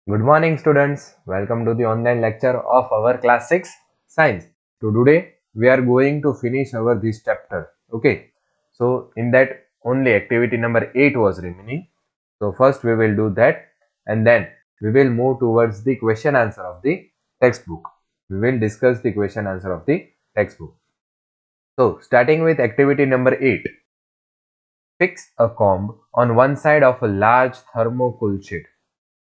Good morning, students. Welcome to the online lecture of our class 6 science. So today we are going to finish our this chapter. Okay. So in that only activity number 8 was remaining. So first we will do that and then we will move towards the question answer of the textbook. We will discuss the question answer of the textbook. So starting with activity number 8. Fix a comb on one side of a large thermocol sheet.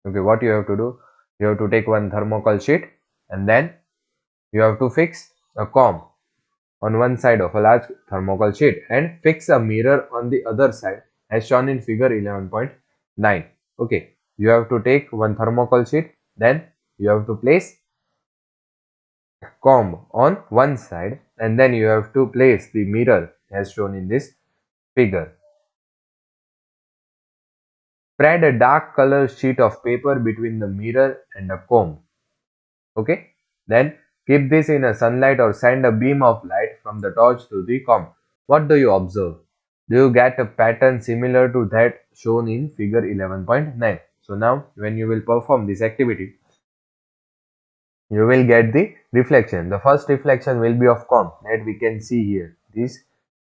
Okay, what you have to do? You have to take one thermocol sheet and then you have to fix a comb on one side of a large thermocol sheet and fix a mirror on the other side as shown in figure 11.9. Okay, you have to take one thermocol sheet, then you have to place comb on one side and then you have to place the mirror as shown in this figure. Spread a dark color sheet of paper between the mirror and the comb. Okay, then keep this in a sunlight or send a beam of light from the torch to the comb. What do you observe? Do you get a pattern similar to that shown in figure 11.9? So now when you will perform this activity, you will get the reflection. The first reflection will be of comb that we can see here, this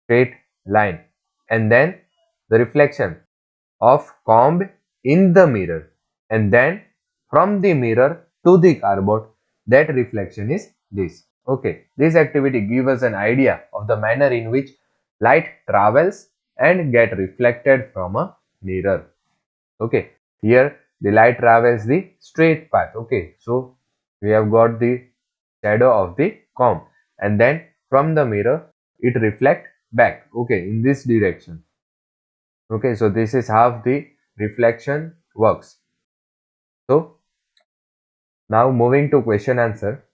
straight line, and then the reflection of comb in the mirror, and then from the mirror to the cardboard, that reflection is this. Okay, this activity gives us an idea of the manner in which light travels and get reflected from a mirror. Okay, here the light travels the straight path. Okay, so we have got the shadow of the comb, and then from the mirror it reflect back, okay, in this direction. Okay, so this is how the reflection works. So now moving to question answer,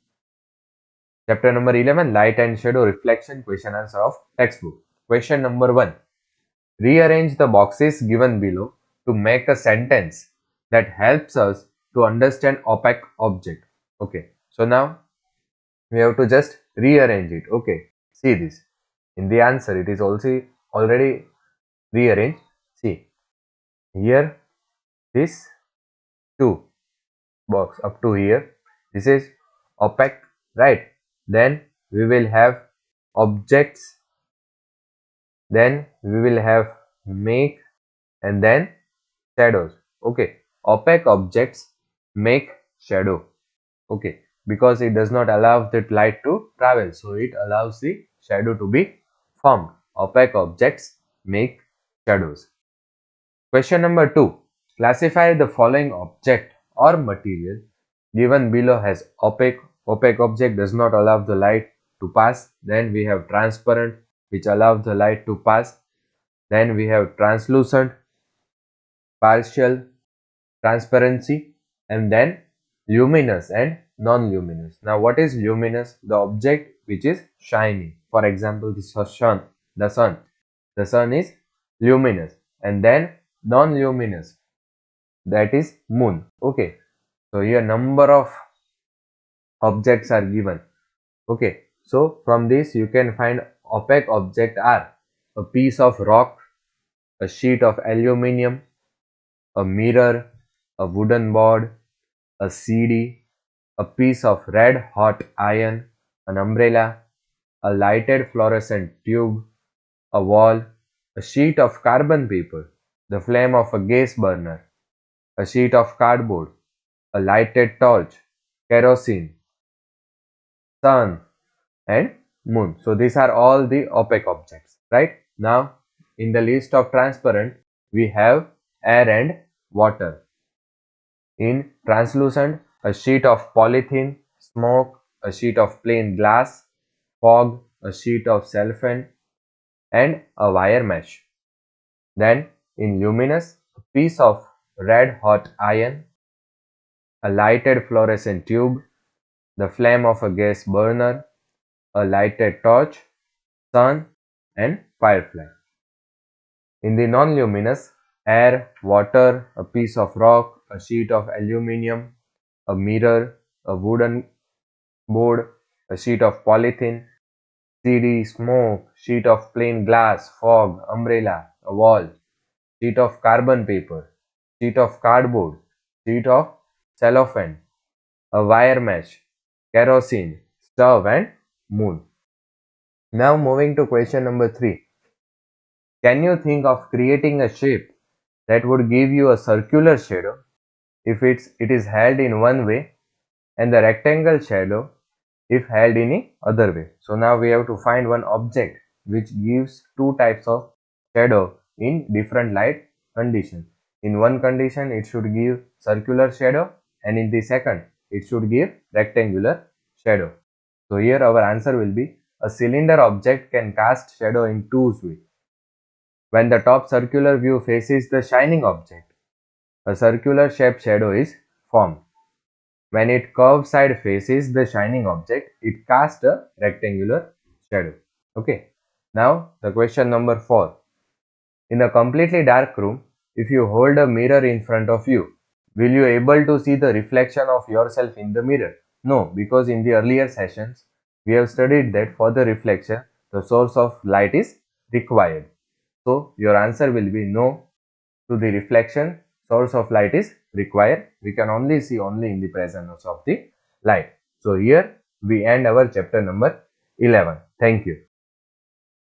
chapter number 11, light and shadow reflection, question answer of textbook. Question number 1, rearrange the boxes given below to make a sentence that helps us to understand opaque object. Okay, so now we have to just rearrange it. Okay, see this, in the answer it is also already rearranged. See here, this 2 box up to here, this is opaque, right? Then we will have objects, then we will have make, and then shadows. Okay, opaque objects make shadow. Okay, because it does not allow the light to travel, so it allows the shadow to be formed. Opaque objects make shadows. Question number 2. Classify the following object or material given below as opaque. Opaque object does not allow the light to pass. Then we have transparent, which allows the light to pass. Then we have translucent, partial transparency, and then luminous and non-luminous. Now what is luminous? The object which is shining. For example, this sun, the sun. The sun is luminous, and then non-luminous, that is moon. Okay, so here number of objects are given. Okay, so from this you can find opaque object are a piece of rock, a sheet of aluminium, a mirror, a wooden board, a CD, a piece of red hot iron, an umbrella, a lighted fluorescent tube, a wall, a sheet of carbon paper, the flame of a gas burner, a sheet of cardboard, a lighted torch, kerosene, sun, and moon. So these are all the opaque objects, right? Now in the list of transparent we have air and water. In translucent, a sheet of polythene, smoke, a sheet of plain glass, fog, a sheet of cellophane, and a wire mesh. Then in luminous, a piece of red hot iron, a lighted fluorescent tube, the flame of a gas burner, a lighted torch, sun, and firefly. In the non-luminous, air, water, a piece of rock, a sheet of aluminium, a mirror, a wooden board, a sheet of polythene, CD, smoke, sheet of plain glass, fog, umbrella, a wall, sheet of carbon paper, sheet of cardboard, sheet of cellophane, a wire mesh, kerosene, stove and moon. Now moving to question number 3. Can you think of creating a shape that would give you a circular shadow if it is held in one way and the rectangle shadow if held in a other way? So now we have to find one object which gives two types of shadow in different light conditions. In one condition it should give circular shadow and in the second it should give rectangular shadow. So here our answer will be a cylinder object can cast shadow in two ways. When the top circular view faces the shining object, a circular shaped shadow is formed. When it curved side faces the shining object, it casts a rectangular shadow. Okay. Now the question number 4. In a completely dark room, if you hold a mirror in front of you, will you able to see the reflection of yourself in the mirror? No, because in the earlier sessions, we have studied that for the reflection, the source of light is required. So your answer will be no to the reflection. Source of light is required. We can only see only in the presence of the light. So here we end our chapter number 11. Thank you.